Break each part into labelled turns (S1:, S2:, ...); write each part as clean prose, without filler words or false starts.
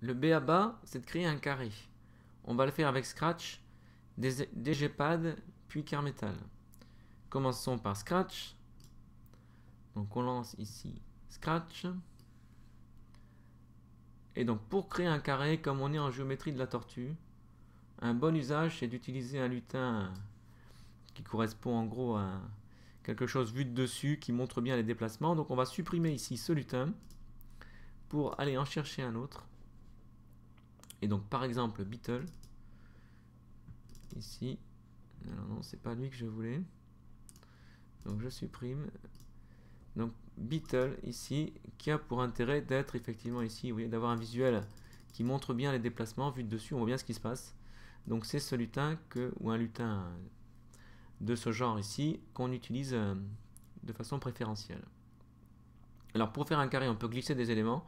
S1: le B à bas, c'est de créer un carré. On va le faire avec Scratch, DGPad, puis Carmetal. Commençons par Scratch. Donc on lance ici Scratch. Et donc pour créer un carré, comme on est en géométrie de la tortue, un bon usage c'est d'utiliser un lutin qui correspond en gros à quelque chose vu de dessus, qui montre bien les déplacements. Donc on va supprimer ici ce lutin pour aller en chercher un autre. Et donc par exemple Beetle, ici, alors non c'est pas lui que je voulais, donc je supprime. Donc Beetle ici, qui a pour intérêt d'être effectivement ici, vous voyez, d'avoir un visuel qui montre bien les déplacements, vu de dessus on voit bien ce qui se passe. Donc c'est ce lutin ou un lutin de ce genre ici qu'on utilise de façon préférentielle. Alors pour faire un carré on peut glisser des éléments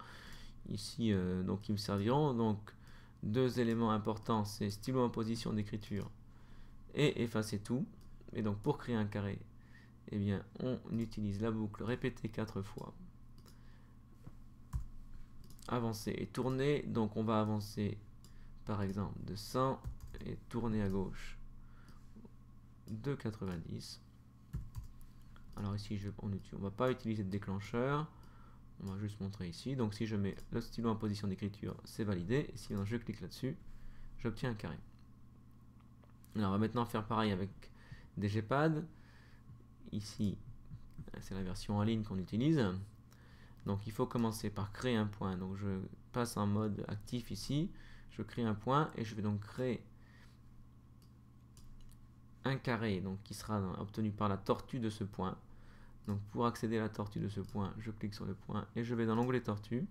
S1: ici donc qui me serviront. Donc deux éléments importants, c'est stylo en position d'écriture et effacer tout. Et donc pour créer un carré, eh bien on utilise la boucle répétée 4 fois, avancer et tourner. Donc on va avancer par exemple de 100 et tourner à gauche de 90. Alors ici on ne va pas utiliser de déclencheur, on va juste montrer ici. Donc si je mets le stylo en position d'écriture, c'est validé, et si je clique là-dessus, j'obtiens un carré. Alors on va maintenant faire pareil avec DGPad. Ici c'est la version en ligne qu'on utilise. Donc il faut commencer par créer un point. Donc je passe en mode actif ici, je crée un point et je vais donc créer un carré donc qui sera obtenu par la tortue de ce point. Donc pour accéder à la tortue de ce point, je clique sur le point et je vais dans l'onglet tortue.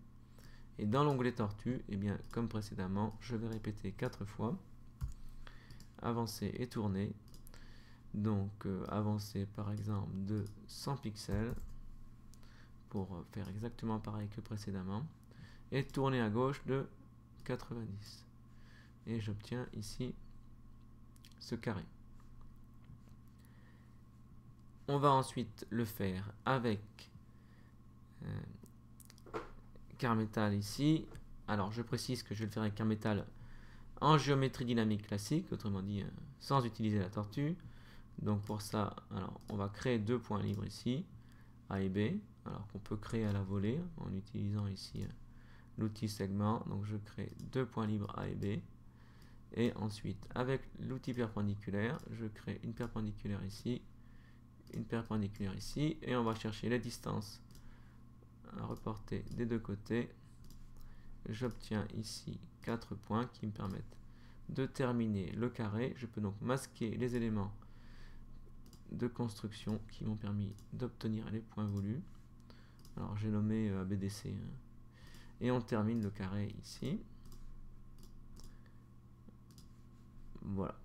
S1: Et dans l'onglet tortue, et bien comme précédemment, je vais répéter 4 fois, avancer et tourner. Donc avancer par exemple de 100 pixels pour faire exactement pareil que précédemment, et tourner à gauche de 90. Et j'obtiens ici ce carré. On va ensuite le faire avec Carmetal ici. Alors je précise que je vais le faire avec Carmetal en géométrie dynamique classique, autrement dit sans utiliser la tortue. Donc pour ça, alors on va créer deux points libres ici, A et B, alors qu'on peut créer à la volée en utilisant ici l'outil segment. Donc je crée deux points libres A et B. Et ensuite, avec l'outil perpendiculaire, je crée une perpendiculaire ici, une perpendiculaire ici, et on va chercher les distances à reporter des deux côtés. J'obtiens ici 4 points qui me permettent de terminer le carré. Je peux donc masquer les éléments de construction qui m'ont permis d'obtenir les points voulus. Alors j'ai nommé ABDC. Et on termine le carré ici. Voilà.